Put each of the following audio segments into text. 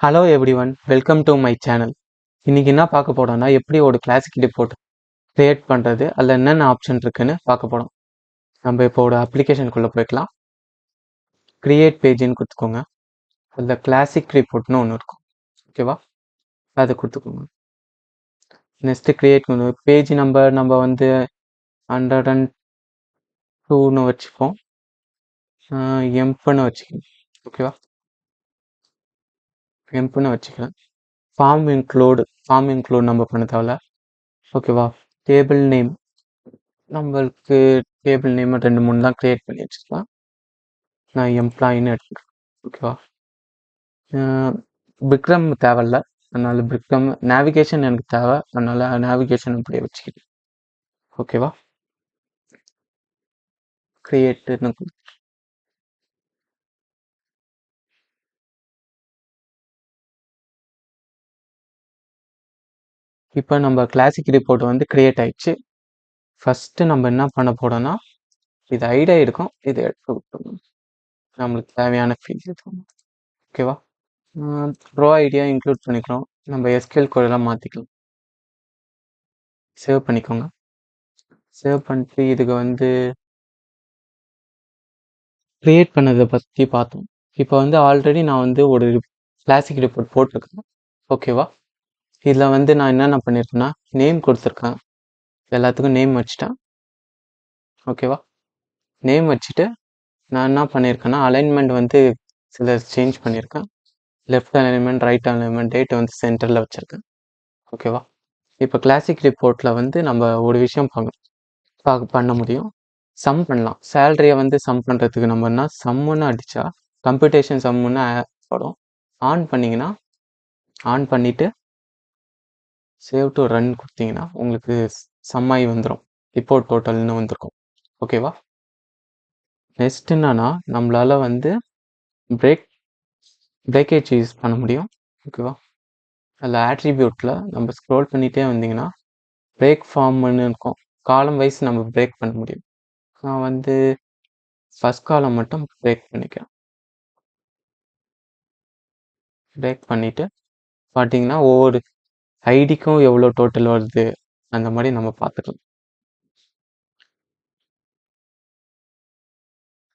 Hello everyone, welcome to my channel. இன்னைக்கு என்ன பார்க்க போறோம்னா எப்படி ஒரு கிளாசிக் ரிப்போர்ட் கிரியேட் பண்ணுறது, அதில் என்னென்ன ஆப்ஷன் இருக்குன்னு பார்க்க போகிறோம். நம்ம இப்போ ஒரு அப்ளிகேஷனுக்குள்ளே போய்க்கலாம். கிரியேட் பேஜ்னு கொடுத்துக்கோங்க. அதில் கிளாசிக் ரிப்போர்ட்னு ஒன்று இருக்கும், ஓகேவா? அதை கொடுத்துக்கோங்க. நெக்ஸ்ட்டு கிரியேட் பேஜ் நம்பர் நம்ம வந்து 102ன்னு வச்சுப்போம். எம்ப்னு வச்சுக்கோங்க, ஓகேவா? எம்ப்னு வச்சுக்கலாம். ஃபார்ம் இன்க்ளூட் நம்ம பண்ண தேவையில்ல, ஓகேவா? டேபிள் நேம் நம்மளுக்கு டேபிள் நேம் 2-3 தான் க்ரியேட் பண்ணி வச்சுக்கலாம். நான் எம்ப்ளாயின்னு எடுத்துக்கிறேன், ஓகேவா? பிக்ரம் தேவையில்ல, அதனால் பிக்ரம். நேவிகேஷன் எனக்கு தேவை, அதனால் நேவிகேஷன் அப்படியே வச்சுக்கிட்டு, ஓகேவா? க்ரியேட்டுன்னு இப்போ நம்ம கிளாசிக் ரிப்போர்ட் வந்து க்ரியேட் ஆயிடுச்சு. ஃபஸ்ட்டு நம்ம என்ன பண்ண போறோம்னா, இது ஐடியா இருக்கும், இதை எடுத்து விட்டுருணும். நம்மளுக்கு தேவையான ஃபீல்டு இருக்கும், ஓகேவா? ப்ரோ ஐடியா இன்க்ளூட் பண்ணிக்கிறோம். நம்ம எஸ்கியூஎல் கோடெல்லாம் மாற்றிக்கலாம். சேவ் பண்ணிக்கோங்க. சேவ் பண்ணிட்டு இதுக்கு வந்து க்ரியேட் பண்ணதை பற்றி பார்த்தோம். இப்போ வந்து ஆல்ரெடி நான் வந்து ஒரு கிளாசிக் ரிப்போர்ட் போட்டிருக்கேன், ஓகேவா? இதில் வந்து நான் என்னென்ன பண்ணியிருக்கேன்னா, நேம் கொடுத்துருக்கேன், எல்லாத்துக்கும் நேம் வச்சுட்டேன், ஓகேவா? நேம் வச்சுட்டு நான் என்ன பண்ணியிருக்கேன்னா, அலைன்மெண்ட் வந்து சில சேஞ்ச் பண்ணியிருக்கேன். Left alignment, right alignment, date வந்து சென்டரில் வச்சுருக்கேன், ஓகேவா? இப்போ கிளாசிக் ரிப்போர்ட்டில் வந்து நம்ம ஒரு விஷயம் பண்ண முடியும். சம் பண்ணலாம். சேலரியை வந்து சம் பண்ணுறதுக்கு நம்ம என்ன சம்முன்னு அடித்தா கம்ப்யூட்டேஷன் சம்முன்னு படும். ஆன் பண்ணிங்கன்னா, ஆன் பண்ணிவிட்டு சேவ் டு ரன் கொடுத்தீங்கன்னா உங்களுக்கு சம்மாயி வந்துடும், ரிப்போர்ட் டோட்டல்னு வந்திருக்கும், ஓகேவா? நெக்ஸ்ட் என்னன்னா, நம்மளால வந்து பிரேக்கேஜ் யூஸ் பண்ண முடியும், ஓகேவா? அதில் ஆட்ரிபியூட்டில் நம்ம ஸ்க்ரோல் பண்ணிகிட்டே வந்தீங்கன்னா பிரேக் ஃபார்ம்னு இருக்கும். காலம் வைஸ் நம்ம பிரேக் பண்ண முடியும். நான் வந்து ஃபஸ்ட் காலம் மட்டும் பிரேக் பண்ணிக்கிறேன். பிரேக் பண்ணிவிட்டு பார்த்தீங்கன்னா ஒவ்வொரு ஐடிக்கும் எவ்வளோ டோட்டல் வருது அந்த மாதிரி நம்ம பார்த்துக்கலாம்.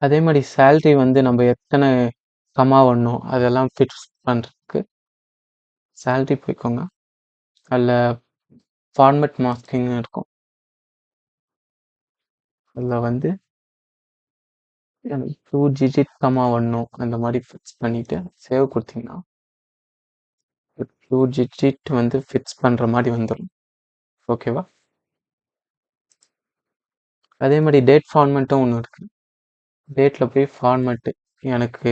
அதே மாதிரி சேல்ரி வந்து நம்ம எத்தனை கமா வரணும் அதெல்லாம் ஃபிக்ஸ் பண்ணுறதுக்கு சேல்ரி போய்க்கோங்க. அதில் ஃபார்மேட் மாஸ்கிங்னு இருக்கும், அதில் வந்து எனக்கு 2 டிஜிட் கமா வரணும் அந்த மாதிரி ஃபிக்ஸ் பண்ணிவிட்டு சேவ் கொடுத்தீங்கன்னா 2 டிஜிட் வந்து ஃபிக்ஸ் பண்ணுற மாதிரி வந்துடும், ஓகேவா? அதே மாதிரி டேட் ஃபார்மேட்டும் ஒன்று இருக்குது. டேட்டில் போய் ஃபார்மேட்டு எனக்கு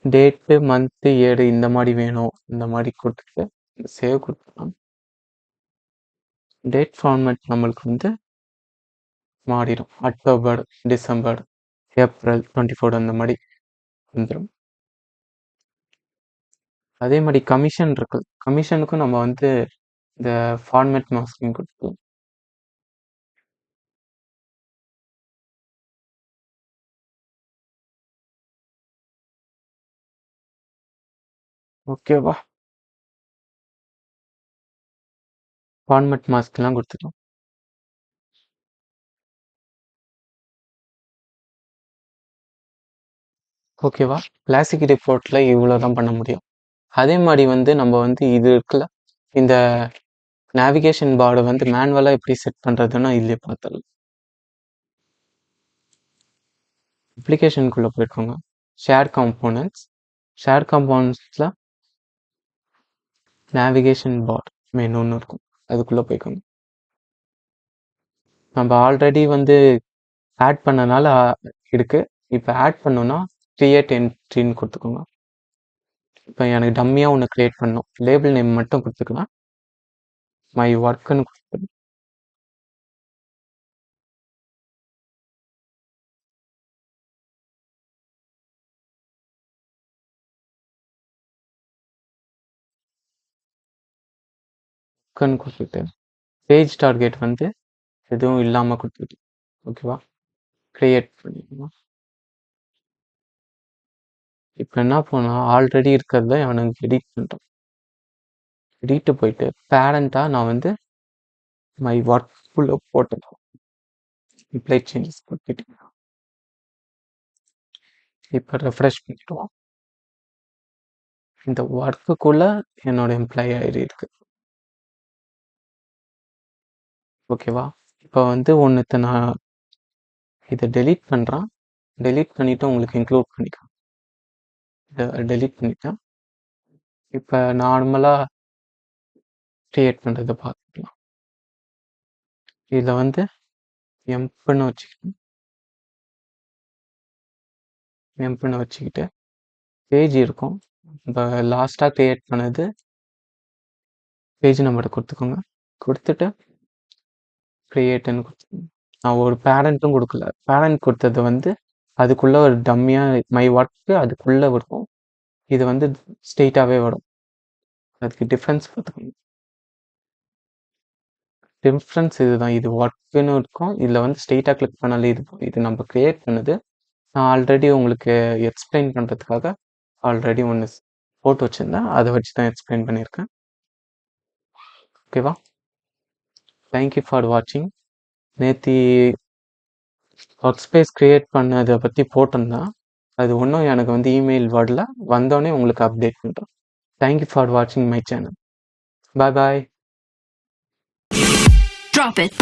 டேட்டு, மந்த்து, இயர் இந்த மாதிரி வேணும், இந்த மாதிரி கொடுத்துட்டு சேவ் கொடுத்துக்கலாம். டேட் ஃபார்மேட் நம்மளுக்கு வந்து மாறிடும். அக்டோபர், டிசம்பர், ஏப்ரல் 24 அந்த மாதிரி வந்துடும். அதே மாதிரி கமிஷன் இருக்கு. கமிஷனுக்கும் நம்ம வந்து இந்த ஃபார்மேட் மாஸ்கிங் கொடுத்துக்கலாம். ஓகேவா? ஃபார்மேட் மாஸ்க்லாம் கொடுத்துக்கலாம், ஓகேவா? கிளாசிக் ரிப்போர்ட்டில் இவ்வளோ தான் பண்ண முடியும். அதே மாதிரி வந்து நம்ம வந்து இது இருக்குல்ல, இந்த நேவிகேஷன் பார்டு வந்து மேனுவலாக எப்படி செட் பண்ணுறதுன்னா இல்லையே பார்த்துடலாம். அப்ளிகேஷனுக்குள்ளே போய்க்கோங்க. ஷேர் காம்போனன்ட்ஸில் நேவிகேஷன் பார்ட் மெனுன்னு இருக்கும், அதுக்குள்ளே போய்க்கோங்க. நம்ம ஆல்ரெடி வந்து ஆட் பண்ணனால இருக்குது. இப்போ ஆட் பண்ணோன்னா கிரியேட் என்ட்ரின்னு கொடுத்துக்கோங்க. இப்போ எனக்கு டம்மியாக ஒன்று க்ரியேட் பண்ணணும். லேபிள் நேம் மட்டும் கொடுத்துக்கலாம். மை ஒர்க்குன்னு கொடுத்துக்கலாம். கொடுத்துட்டு பேஜ் டார்கெட் வந்து எதுவும் இல்லாமல் கொடுத்துட்டு, ஓகேவா? க்ரியேட் பண்ணிக்கணும். இப்போ என்ன பண்ணால் ஆல்ரெடி இருக்கிறத அவனுக்கு எடிட் பண்ணுறேன். எடிட்டு போயிட்டு பேரண்ட்டாக நான் வந்து மை ஒர்க்குள்ளே போட்டுக்கலாம். அப்ளை சேஞ்சஸ் பண்ணிட்டு இப்போ ரெஃப்ரெஷ் பண்ணிடுவோம். இந்த ஒர்க்குக்குள்ள என்னோட எம்ப்ளாயி ஐடி இருக்கு. ஓகேவா? இப்போ வந்து ஒன்றுத்த நான் இதை டெலீட் பண்ணுறேன். டெலீட் பண்ணிவிட்டு உங்களுக்கு இன்க்ளூட் பண்ணிக்கலாம். இதை டெலீட் பண்ணிட்டேன். இப்போ நார்மலாக க்ரியேட் பண்ணுறதை பார்த்துக்கலாம். இதில் வந்து எம்புன்னு வச்சுக்கணும். எம்புன்னு வச்சுக்கிட்டு பேஜ் இருக்கும். இப்போ லாஸ்ட்டாக க்ரியேட் பண்ணது பேஜ் நம்பரை கொடுத்துக்கோங்க. கொடுத்துட்டு க்ரியேட்டுன்னு கொடுத்துக்கோங்க. நான் ஒரு பேரண்ட்டும் கொடுக்கல. பேரண்ட் கொடுத்தது வந்து அதுக்குள்ளே ஒரு டம்மியாக மை ஒர்க்கு அதுக்குள்ளே இருக்கும். இது வந்து ஸ்ட்ரெயிட்டாகவே வரும். அதுக்கு டிஃப்ரென்ஸ் பார்த்துக்கோங்க. டிஃப்ரென்ஸ் இதுதான். இது ஒர்க்குன்னு இருக்கும். இதில் வந்து ஸ்ட்ரெயிட்டாக கிளிக் பண்ணாலே இது நம்ம க்ரியேட் பண்ணது. நான் ஆல்ரெடி உங்களுக்கு எக்ஸ்பிளைன் பண்ணுறதுக்காக ஆல்ரெடி ஒன்று போட்டு வச்சுருந்தேன். அதை வச்சு தான் எக்ஸ்பிளைன் பண்ணியிருக்கேன். ஓகேவா? தேங்க்யூ ஃபார் வாட்சிங். நேற்று ஒர்க் ஸ்பேஸ் க்ரியேட் பண்ணதை பற்றி போட்டிருந்தேன். அது ஒன்றும் எனக்கு வந்து இமெயில் வரல. வந்தோடனே உங்களுக்கு அப்டேட் பண்ணுறேன். தேங்க்யூ ஃபார் வாட்சிங் my channel. Bye bye. Drop it.